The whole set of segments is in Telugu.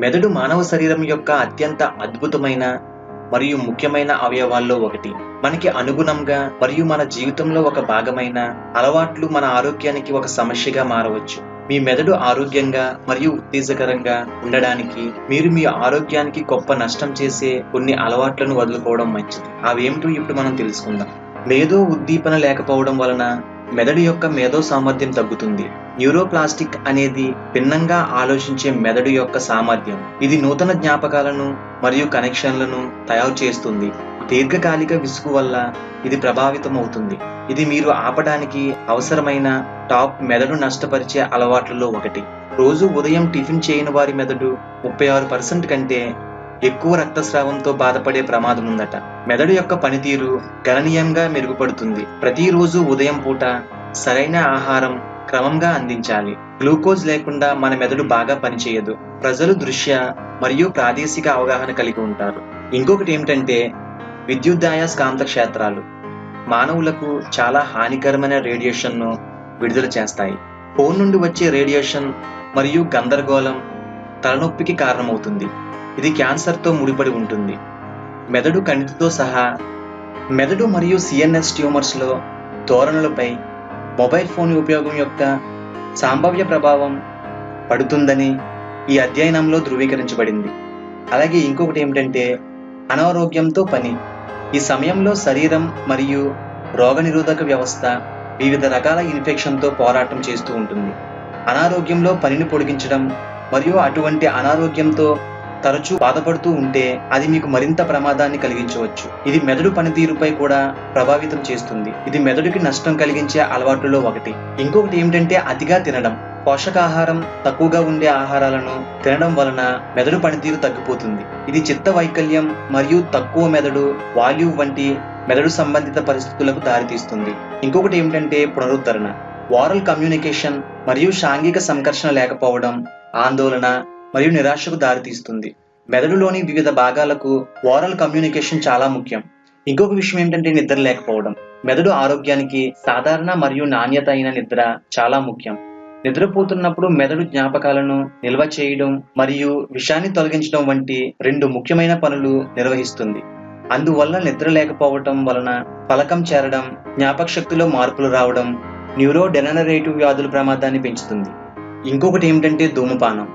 మెదడు మానవ శరీరం యొక్క అత్యంత అద్భుతమైన మరియు ముఖ్యమైన అవయవాల్లో ఒకటి. మనకి అనుగుణంగా మరియు మన జీవితంలో ఒక భాగమైన అలవాట్లు మన ఆరోగ్యానికి ఒక సమస్యగా మారవచ్చు. మీ మెదడు ఆరోగ్యంగా మరియు ఉత్తేజకరంగా ఉండడానికి మీరు మీ ఆరోగ్యానికి గొప్ప నష్టం చేసే కొన్ని అలవాట్లను వదులుకోవడం మంచిది. అవేమిటో ఇప్పుడు మనం తెలుసుకుందాం. మేధో ఉద్దీపన లేకపోవడం వలన మెదడు యొక్క మేధో సామర్థ్యం తగ్గుతుంది. న్యూరోప్లాస్టిక్ అనేది భిన్నంగా ఆలోచించే మెదడు యొక్క సామర్థ్యం. ఇది నూతన జ్ఞాపకాలను మరియు కనెక్షన్లను తయారు చేస్తుంది. దీర్ఘకాలిక విసుగు వల్ల ఇది ప్రభావితమవుతుంది. ఇది మీరు ఆపడానికి అవసరమైన టాప్ మెదడు నష్టపరిచే అలవాట్లలో ఒకటి. రోజు ఉదయం టిఫిన్ చేయని వారి మెదడు 36% కంటే ఎక్కువ రక్తస్రావంతో బాధపడే ప్రమాదం ఉందట. మెదడు యొక్క పనితీరు గణనీయంగా మెరుగుపడుతుంది. ప్రతిరోజు ఉదయం పూట సరైన ఆహారం క్రమంగా అందించాలి. గ్లూకోజ్ లేకుండా మన మెదడు బాగా పనిచేయదు. ప్రజలు దృశ్య మరియు ప్రాదేశిక అవగాహన కలిగి ఉంటారు. ఇంకొకటి ఏమిటంటే విద్యుదయస్కాంత క్షేత్రాలు మానవులకు చాలా హానికరమైన రేడియేషన్ను విడుదల చేస్తాయి. ఫోన్ నుండి వచ్చే రేడియేషన్ మరియు గందరగోళం తలనొప్పికి కారణమవుతుంది. ఇది క్యాన్సర్తో ముడిపడి ఉంటుంది. మెదడు కణితితో సహా మెదడు మరియు సిఎన్ఎస్ ట్యూమర్స్లో ధోరణులపై మొబైల్ ఫోన్ ఉపయోగం యొక్క సంభావ్య ప్రభావం పడుతుందని ఈ అధ్యయనంలో ధృవీకరించబడింది. అలాగే ఇంకొకటి ఏమిటంటే అనారోగ్యంతో పని. ఈ సమయంలో శరీరం మరియు రోగనిరోధక వ్యవస్థ వివిధ రకాల ఇన్ఫెక్షన్తో పోరాటం చేస్తూ ఉంటుంది. అనారోగ్యంలో పనిని పొడిగించడం మరియు అటువంటి అనారోగ్యంతో తరచూ బాధపడుతూ ఉంటే అది మీకు మరింత ప్రమాదాన్ని కలిగించవచ్చు. ఇది మెదడు పనితీరుపై కూడా ప్రభావితం చేస్తుంది. ఇది మెదడుకి నష్టం కలిగించే అలవాట్లలో ఒకటి. ఇంకొకటి ఏమిటంటే అతిగా తినడం. పోషకాహారం తక్కువగా ఉండే ఆహారాలను తినడం వలన మెదడు పనితీరు తగ్గిపోతుంది. ఇది చిత్త వైకల్యం మరియు తక్కువ మెదడు వాల్యూమ్ వంటి మెదడు సంబంధిత పరిస్థితులకు దారితీస్తుంది. ఇంకొకటి ఏమిటంటే పునరుద్ధరణ. ఓరల్ కమ్యూనికేషన్ మరియు సాంఘిక సంకర్షణ లేకపోవడం ఆందోళన మరియు నిరాశకు దారితీస్తుంది. మెదడులోని వివిధ భాగాలకు ఓరల్ కమ్యూనికేషన్ చాలా ముఖ్యం. ఇంకొక విషయం ఏంటంటే నిద్ర లేకపోవడం. మెదడు ఆరోగ్యానికి సాధారణ మరియు నాణ్యత అయిన నిద్ర చాలా ముఖ్యం. నిద్రపోతున్నప్పుడు మెదడు జ్ఞాపకాలను నిల్వ చేయడం మరియు విషాన్ని తొలగించడం వంటి 2 ముఖ్యమైన పనులు నిర్వహిస్తుంది. అందువల్ల నిద్ర లేకపోవటం వలన ఫలకం చేరడం, జ్ఞాపకశక్తిలో మార్పులు రావడం, న్యూరోడెజనరేటివ్ వ్యాధుల ప్రమాదాన్ని పెంచుతుంది. ఇంకొకటి ఏమిటంటే ధూమపానం.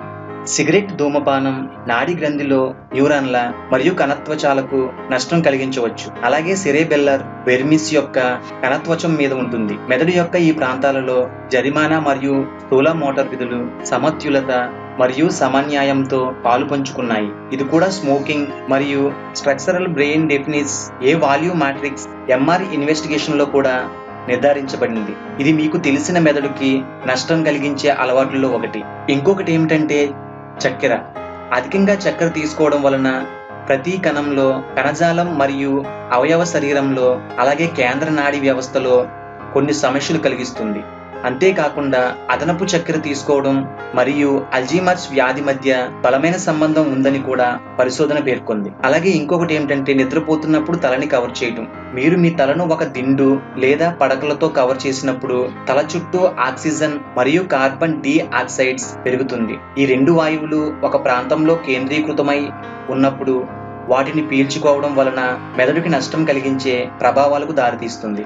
సిగరెట్ ధూమపానం నాడి గ్రంథిలో న్యూరాన్ల మరియు కణత్వచాలకు నష్టం కలిగించవచ్చు. అలాగే సెరెబెల్లర్ వెర్మిస్ యొక్క కణత్వచం మీద ఉంటుంది. మెదడు యొక్క ఈ ప్రాంతాలలో జరిమానా మరియు స్థూల మోటార్ విధులు సమతుల్యత మరియు సమన్యాయంతో పాలు పంచుకున్నాయి. ఇది కూడా స్మోకింగ్ మరియు structural brain డెఫినిస్ a volume matrix MR investigation లో కూడా నిర్ధారించబడింది. ఇది మీకు తెలిసిన మెదడుకి నష్టం కలిగించే అలవాట్లలో ఒకటి. ఇంకొకటి ఏమిటంటే చక్కెర. అధికంగా చక్కెర తీసుకోవడం వలన ప్రతి కణంలో కణజాలం మరియు అవయవ శరీరంలో అలాగే కేంద్ర నాడీ వ్యవస్థలో కొన్ని సమస్యలు కలిగిస్తుంది. అంతేకాకుండా అదనపు చక్కెర తీసుకోవడం మరియు అల్జీమర్స్ వ్యాధి మధ్య బలమైన సంబంధం ఉందని కూడా పరిశోధన పేర్కొంది. అలాగే ఇంకొకటి ఏమిటంటే నిద్రపోతున్నప్పుడు తలని కవర్ చేయడం. మీరు మీ తలను ఒక దిండు లేదా పడకలతో కవర్ చేసినప్పుడు తల చుట్టూ ఆక్సిజన్ మరియు కార్బన్ డైఆక్సైడ్స్ పెరుగుతుంది. ఈ 2 వాయువులు ఒక ప్రాంతంలో కేంద్రీకృతమై ఉన్నప్పుడు వాటిని పీల్చుకోవడం వలన మెదడుకి నష్టం కలిగించే ప్రభావాలకు దారితీస్తుంది.